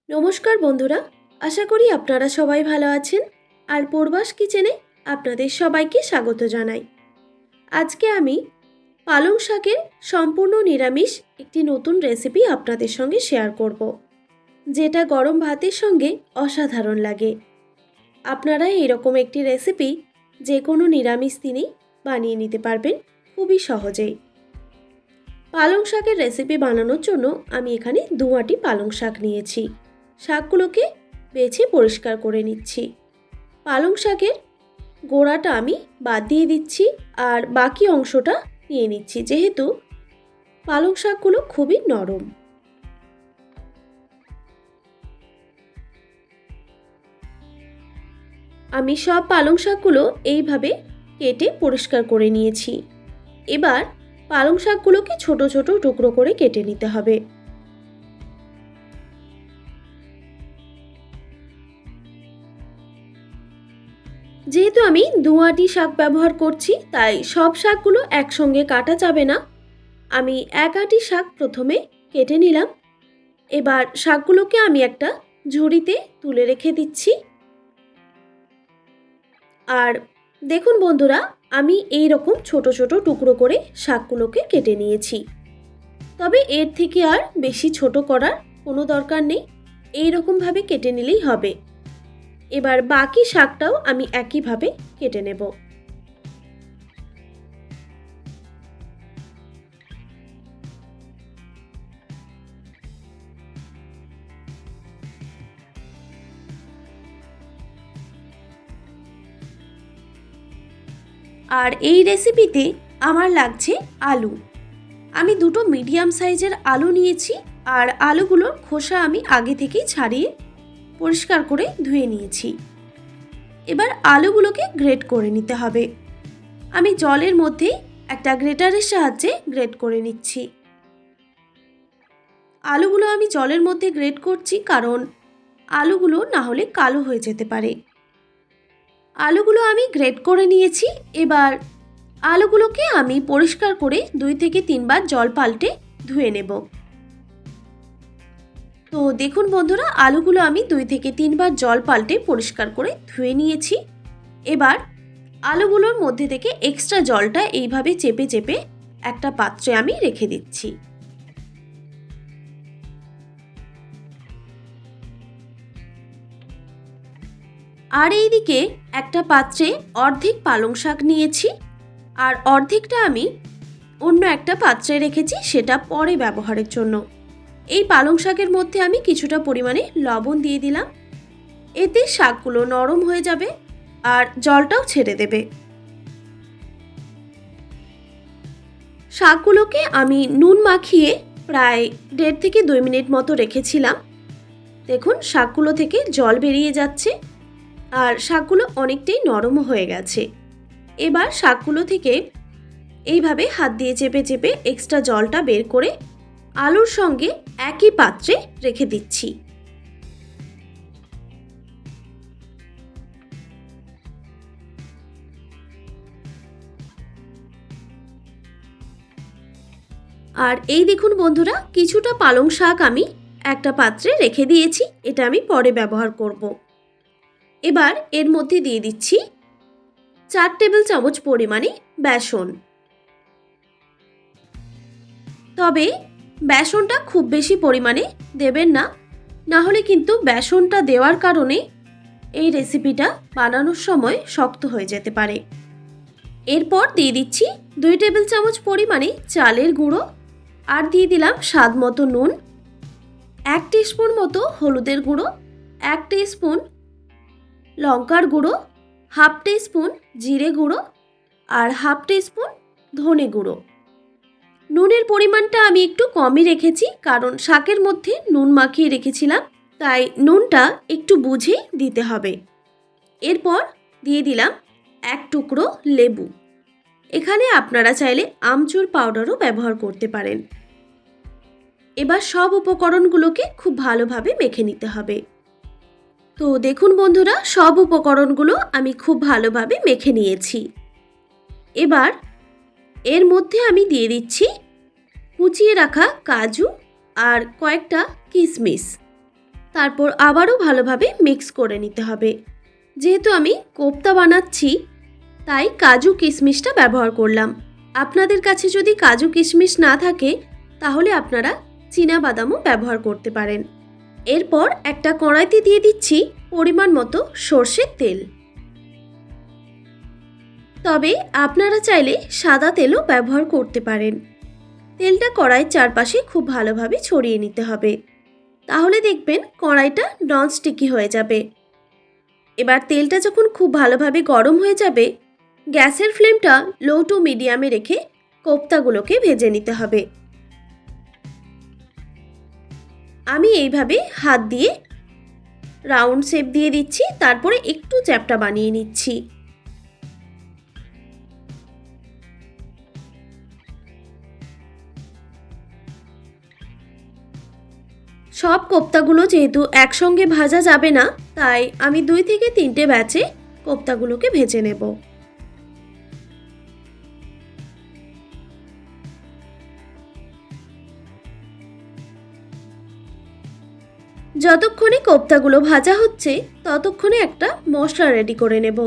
নমস্কার বন্ধুরা, আশা করি আপনারা সবাই ভালো আছেন। আর পূর্বাস কিচেনে আপনাদের সবাইকে স্বাগত জানাই। আজকে আমি পালং শাকের সম্পূর্ণ নিরামিষ একটি নতুন রেসিপি আপনাদের সঙ্গে শেয়ার করব, যেটা গরম ভাতের সঙ্গে অসাধারণ লাগে। আপনারা এরকম একটি রেসিপি যে কোনো নিরামিষ দিনেই বানিয়ে নিতে পারবেন খুবই সহজেই। পালং শাকের রেসিপি বানানোর জন্য আমি এখানে 2 আঁটি পালং শাক নিয়েছি। শাকগুলোকে বেছে পরিষ্কার করে নিচ্ছি। পালং শাকের গোড়াটা আমি বাদ দিয়ে দিচ্ছি আর বাকি অংশটা নিয়ে নিচ্ছি, যেহেতু পালং শাকগুলো খুবই নরম। আমি সব পালং শাকগুলো এইভাবে কেটে পরিষ্কার করে নিয়েছি। এবার পালং শাকগুলোকে ছোট ছোট টুকরো করে কেটে নিতে হবে। যেহেতু আমি 2 আঁটি শাক ব্যবহার করছি, তাই সব শাকগুলো একসঙ্গে কাটা যাবে না। আমি 1 আঁটি শাক প্রথমে কেটে নিলাম। এবার শাকগুলোকে আমি একটা ঝুড়িতে তুলে রেখে দিচ্ছি। আর দেখুন বন্ধুরা, আমি এই রকম ছোট ছোট টুকরো করে শাকগুলোকে কেটে নিয়েছি। তবে এর থেকে আর বেশি ছোট করার কোনো দরকার নেই, এই রকমভাবে কেটে নিলেই হবে। এবার বাকি শাকটাও আমি একইভাবে কেটে নেব। আর এই রেসিপিতে আমার লাগছে আলু। আমি দুটো মিডিয়াম সাইজের আলু নিয়েছি, আর আলুগুলোর খোসা আমি আগে থেকেই ছাড়িয়ে পরিষ্কার করে ধুয়ে নিয়েছি। এবার আলুগুলোকে গ্রেট করে নিতে হবে। আমি জলের মধ্যে একটা গ্রেটারের সাহায্যে গ্রেট করে নিচ্ছি। আলুগুলো আমি জলের মধ্যে গ্রেট করছি, কারণ আলুগুলো না হলে কালো হয়ে যেতে পারে। আলুগুলো আমি গ্রেট করে নিয়েছি। এবার আলুগুলোকে আমি পরিষ্কার করে 2 থেকে 3 বার জল পাল্টে ধুয়ে নেব। তো দেখুন বন্ধুরা, আলুগুলো আমি 2 থেকে 3 বার জল পাল্টে পরিষ্কার করে ধুয়ে নিয়েছি। এবার আলুগুলোর মধ্যে থেকে এক্সট্রা জলটা এইভাবে চেপে চেপে একটা পাত্রে আমি রেখে দিচ্ছি। আর এইদিকে একটা পাত্রে অর্ধেক পালং শাক নিয়েছি, আর অর্ধেকটা আমি অন্য একটা পাত্রে রেখেছি, সেটা পরে ব্যবহারের জন্য। এই পালং শাকের মধ্যে আমি কিছুটা পরিমাণে লবণ দিয়ে দিলাম। এতে শাকগুলো নরম হয়ে যাবে আর জলটাও ছেড়ে দেবে। শাকগুলোকে আমি নুন মাখিয়ে প্রায় 1.5 থেকে 2 মিনিট মতো রেখেছিলাম। দেখুন শাকগুলো থেকে জল বেরিয়ে যাচ্ছে আর শাকগুলো অনেকটাই নরম হয়ে গেছে। এবার শাকগুলো থেকে এইভাবে হাত দিয়ে চেপে চেপে এক্সট্রা জলটা বের করে আলুর সঙ্গে একই পাত্রে রেখে দিচ্ছি। আর এই দেখুন বন্ধুরা, কিছুটা পালং শাক আমি একটা পাত্রে রেখে দিয়েছি, এটা আমি পরে ব্যবহার করব। এবার এর মধ্যে দিয়ে দিচ্ছি 4 টেবিল চামচ পরিমাণে বেসন। তবে বেসনটা খুব বেশি পরিমাণে দেবেন না, না হলে কিন্তু বেসনটা দেওয়ার কারণে এই রেসিপিটা বানানোর সময় শক্ত হয়ে যেতে পারে। এরপর দিয়ে দিচ্ছি 2 টেবিল চামচ পরিমাণে চালের গুঁড়ো, আর দিয়ে দিলাম স্বাদ মতো নুন, 1 টিস্পুন মতো হলুদের গুঁড়ো, 1 টিস্পুন লঙ্কার গুঁড়ো, 1/2 টিস্পুন জিরে গুঁড়ো, আর 1/2 টিস্পুন ধনে গুঁড়ো। নুনের পরিমাণটা আমি একটু কমই রেখেছি, কারণ শাকের মধ্যে নুন মাখিয়ে রেখেছিলাম, তাই নুনটা একটু বুঝে দিতে হবে। এরপর দিয়ে দিলাম 1 টুকরো লেবু। এখানে আপনারা চাইলে আমচুর পাউডারও ব্যবহার করতে পারেন। এবার সব উপকরণগুলোকে খুব ভালোভাবে মেখে নিতে হবে। তো দেখুন বন্ধুরা, সব উপকরণগুলো আমি খুব ভালোভাবে মেখে নিয়েছি। এবার এর মধ্যে আমি দিয়ে দিচ্ছি কুচিয়ে রাখা কাজু আর কয়েকটা কিশমিশ। তারপর আবারও ভালোভাবে মিক্স করে নিতে হবে। যেহেতু আমি কোপ্তা বানাচ্ছি, তাই কাজু কিশমিশটা ব্যবহার করলাম। আপনাদের কাছে যদি কাজু কিশমিশ না থাকে তাহলে আপনারা চীনাবাদামও ব্যবহার করতে পারেন। এরপর একটা কড়াইতে দিয়ে দিচ্ছি পরিমাণ মতো সরষের তেল। তবে আপনারা চাইলে সাদা তেলও ব্যবহার করতে পারেন। তেলটা কড়াইয়ের চারপাশে খুব ভালোভাবে ছড়িয়ে নিতে হবে, তাহলে দেখবেন কড়াইটা ননস্টিকি হয়ে যাবে। এবার তেলটা যখন খুব ভালোভাবে গরম হয়ে যাবে, গ্যাসের ফ্লেমটা লো টু মিডিয়ামে রেখে কোপ্তাগুলোকে ভেজে নিতে হবে। আমি এইভাবে হাত দিয়ে রাউন্ড শেপ দিয়ে দিচ্ছি, তারপরে একটু চ্যাপ্টা বানিয়ে নিচ্ছি। সব কোপ্তাগুলো যেহেতু একসঙ্গে ভাজা যাবে না, তাই আমি 2 থেকে 3টে ব্যাচে কোপ্তাগুলোকে ভেজে নেব। যতক্ষণে কোপ্তাগুলো ভাজা হচ্ছে ততক্ষণে একটা মশলা রেডি করে নেব।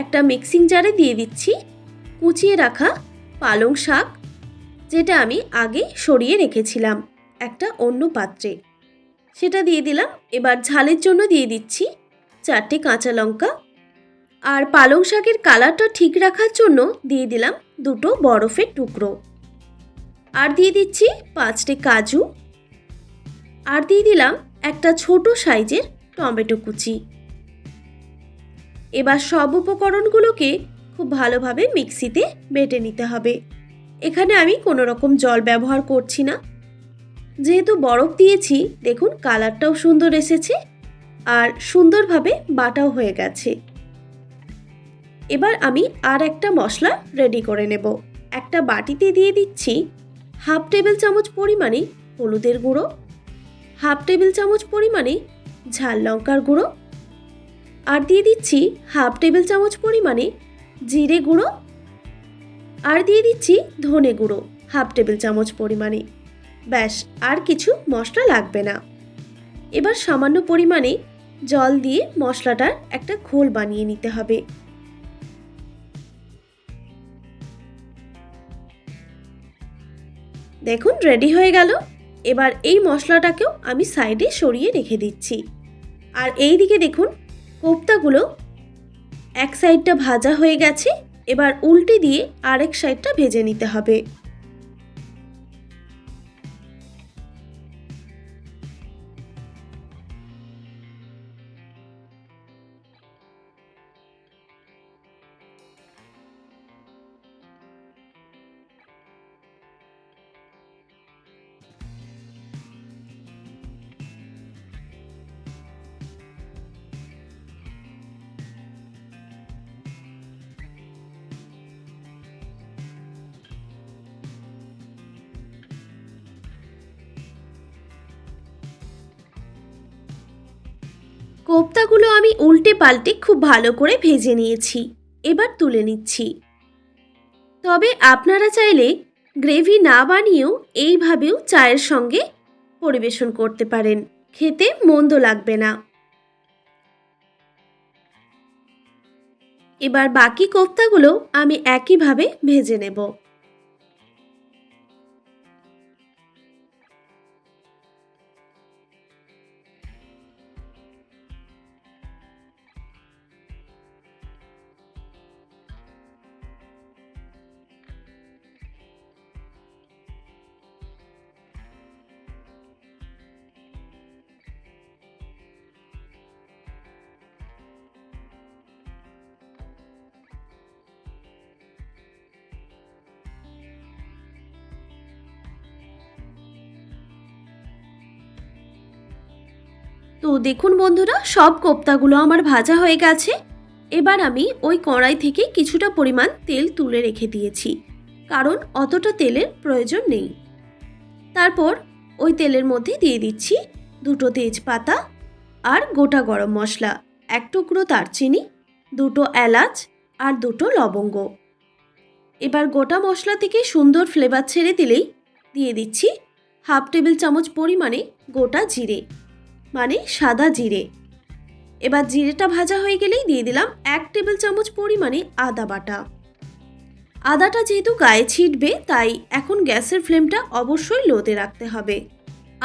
একটা মিক্সিং জারে দিয়ে দিচ্ছি কুচিয়ে রাখা পালং শাক, যেটা আমি আগে সরিয়ে রেখেছিলাম একটা অন্য পাত্রে, সেটা দিয়ে দিলাম। এবার ঝালের জন্য দিয়ে দিচ্ছি 4টে কাঁচা লঙ্কা, আর পালং শাকের কালারটা ঠিক রাখার জন্য দিয়ে দিলাম 2টো বরফের টুকরো, আর দিয়ে দিচ্ছি 5টে কাজু, আর দিয়ে দিলাম একটা ছোট সাইজের টমেটো কুচি। এবার সব উপকরণগুলোকে খুব ভালোভাবে মিক্সিতে বেটে নিতে হবে। এখানে আমি কোনো রকম জল ব্যবহার করছি না, যেহেতু বরফ দিয়েছি। দেখুন কালারটাও সুন্দর এসেছে আর সুন্দরভাবে বাটাও হয়ে গেছে। এবার আমি আর একটা মশলা রেডি করে নেব। একটা বাটিতে দিয়ে দিচ্ছি হাফ টেবিল চামচ পরিমাণে হলুদের গুঁড়ো, হাফ টেবিল চামচ পরিমাণে ঝাল লঙ্কার গুঁড়ো, আর দিয়ে দিচ্ছি হাফ টেবিল চামচ পরিমাণে জিরে গুঁড়ো, আর দিয়ে দিচ্ছি ধনে গুঁড়ো হাফ টেবিল চামচ পরিমাণে। ব্যাস, আর কিছু মশলা লাগবে না। এবার সামান্য পরিমাণে জল দিয়ে মশলাটার একটা ঘোল বানিয়ে নিতে হবে। দেখুন রেডি হয়ে গেল। এবার এই মশলাটাকেও আমি সাইডে সরিয়ে রেখে দিচ্ছি। আর এই দিকে দেখুন কোপ্তাগুলো এক সাইডটা ভাজা হয়ে গেছে, এবার উল্টে দিয়ে আরেক সাইডটা ভেজে নিতে হবে। কোপ্তাগুলো আমি উল্টে পাল্টে খুব ভালো করে ভেজে নিয়েছি, এবার তুলে নিচ্ছি। তবে আপনারা চাইলে গ্রেভি না বানিয়েও এইভাবেও চায়ের সঙ্গে পরিবেশন করতে পারেন, খেতে মন্দ লাগবে না। এবার বাকি কোপ্তাগুলো আমি একইভাবে ভেজে নেব। তো দেখুন বন্ধুরা, সব কোপ্তাগুলো আমার ভাজা হয়ে গেছে। এবার আমি ওই কড়াই থেকে কিছুটা পরিমাণ তেল তুলে রেখে দিয়েছি, কারণ অতটা তেলের প্রয়োজন নেই। তারপর ওই তেলের মধ্যে দিয়ে দিচ্ছি 2টো তেজপাতা আর গোটা গরম মশলা, 1 টুকরো দারচিনি, 2টো এলাচ আর 2টো লবঙ্গ। এবার গোটা মশলা থেকে সুন্দর ফ্লেভার ছেড়ে দিলেই দিয়ে দিচ্ছি হাফ টেবিল চামচ পরিমাণে গোটা জিরে। মানে সাদা জিরে। এবার জিরেটা ভাজা হয়ে গেলেই দিয়ে দিলাম 1 টেবিল চামচ পরিমাণে আদা বাটা। আদাটা যেহেতু গায়ে ছিটবে তাই এখন গ্যাসের ফ্লেমটা অবশ্যই লোতে রাখতে হবে।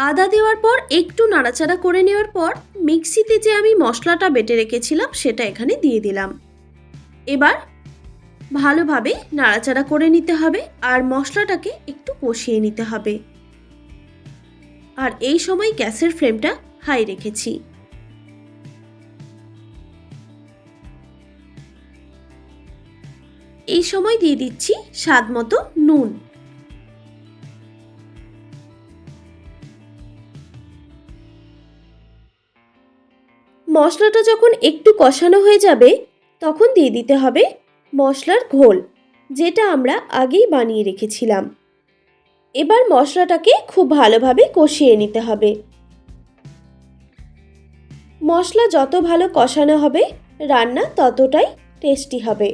আদা দেওয়ার পর একটু নাড়াচাড়া করে নেওয়ার পর মিক্সিতে যে আমি মশলাটা বেটে রেখেছিলাম সেটা এখানে দিয়ে দিলাম। এবার ভালোভাবে নাড়াচাড়া করে নিতে হবে আর মশলাটাকে একটু কষিয়ে নিতে হবে। আর এই সময় গ্যাসের ফ্লেমটা হাই রেখেছি। এই সময় দিয়ে দিচ্ছি স্বাদ মতো নুন। মশলাটা যখন একটু কষানো হয়ে যাবে তখন দিয়ে দিতে হবে মশলার ঘোল, যেটা আমরা আগেই বানিয়ে রেখেছিলাম। এবার মশলাটাকে খুব ভালোভাবে কষিয়ে নিতে হবে। মশলা যত ভালো কষানো হবে রান্না ততটাই টেস্টি হবে।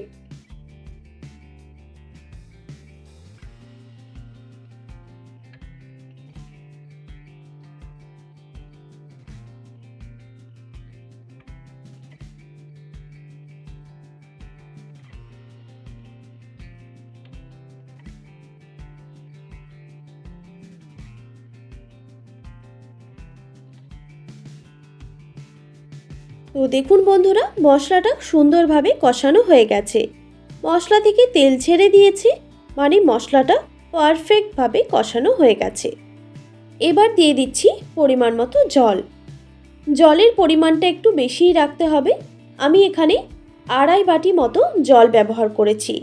তো দেখুন বন্ধুরা, মশলাটা সুন্দরভাবে কষানো হয়ে গেছে। মশলা থেকে তেল ছেড়ে দিয়েছে, মানে মশলাটা পারফেক্টভাবে কষানো হয়ে গেছে। এবার দিয়ে দিচ্ছি পরিমাণ মতো জল। জলের পরিমাণটা একটু বেশিই রাখতে হবে। আমি এখানে 2.5 বাটি মতো জল ব্যবহার করেছি,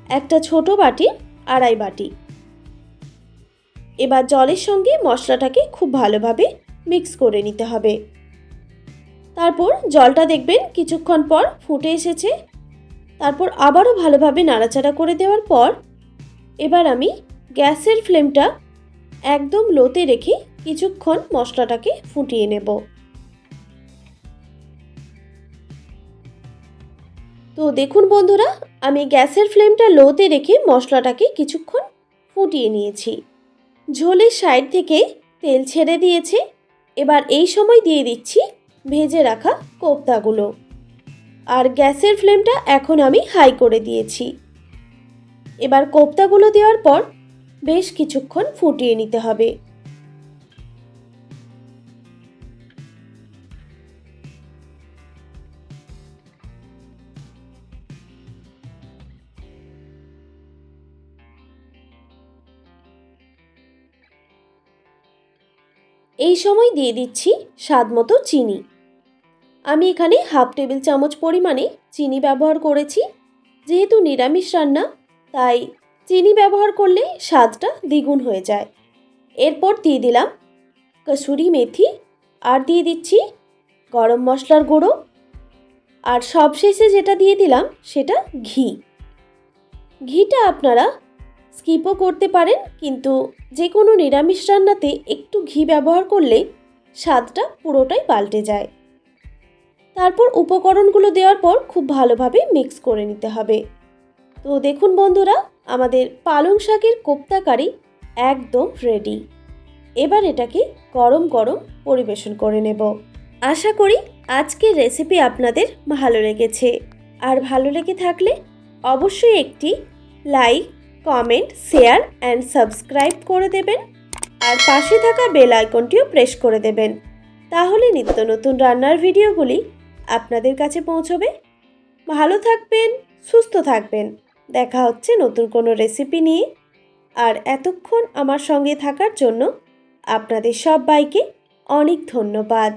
একটা ছোট বাটির 2.5 বাটি। এবার জলের সঙ্গে মশলাটাকে খুব ভালোভাবে মিক্স করে নিতে হবে। তারপর জলটা দেখবেন কিছুক্ষণ পর ফুটে এসেছে। তারপর আবারও ভালোভাবে নাড়াচাড়া করে দেওয়ার পর এবার আমি গ্যাসের ফ্লেমটা একদম লোতে রেখে কিছুক্ষণ মশলাটাকে ফুটিয়ে নেব। তো দেখুন বন্ধুরা, আমি গ্যাসের ফ্লেমটা লোতে রেখে মশলাটাকে কিছুক্ষণ ফুটিয়ে নিয়েছি। ঝোলের সাইড থেকে তেল ছেড়ে দিয়েছে। এবার এই সময় দিয়ে দিচ্ছি ভেজে রাখা কোপ্তাগুলো। আর গ্যাসের ফ্লেমটা এখন আমি হাই করে দিয়েছি। এবার কোপ্তাগুলো দেওয়ার পর বেশ কিছুক্ষণ ফুটিয়ে নিতে হবে। এই সময় দিয়ে দিচ্ছি স্বাদ মতো চিনি। আমি এখানে 1/2 টেবিল চামচ পরিমাণে চিনি ব্যবহার করেছি। যেহেতু নিরামিষ রান্না তাই চিনি ব্যবহার করলে স্বাদটা দ্বিগুণ হয়ে যায়। এরপর দিয়ে দিলাম কসুরি মেথি আর দিয়ে দিচ্ছি গরম মশলার গুঁড়ো। আর সবশেষে যেটা দিয়ে দিলাম সেটা ঘি। ঘিটা আপনারা স্কিপও করতে পারেন, কিন্তু যে কোনো নিরামিষ রান্নাতে একটু ঘি ব্যবহার করলে স্বাদটা পুরোটাই পাল্টে যায়। তারপর উপকরণগুলো দেওয়ার পর খুব ভালোভাবে মিক্স করে নিতে হবে। তো দেখুন বন্ধুরা, আমাদের পালং শাকের কোপ্তা কারি একদম রেডি। এবার এটাকে গরম গরম পরিবেশন করে নেব। আশা করি আজকের রেসিপি আপনাদের ভালো লেগেছে। আর ভালো লেগে থাকলে অবশ্যই একটি like, comment, share and subscribe করে দেবেন। আর পাশে থাকা বেল আইকনটিও প্রেস করে দেবেন। তাহলে নিত্য নতুন রান্নার ভিডিওগুলি আপনাদের কাছে পৌঁছবে। ভালো থাকবেন, সুস্থ থাকবেন। দেখা হচ্ছে নতুন কোনো রেসিপি নিয়ে। আর এতক্ষণ আমার সঙ্গে থাকার জন্য আপনাদের সবাইকে অনেক ধন্যবাদ।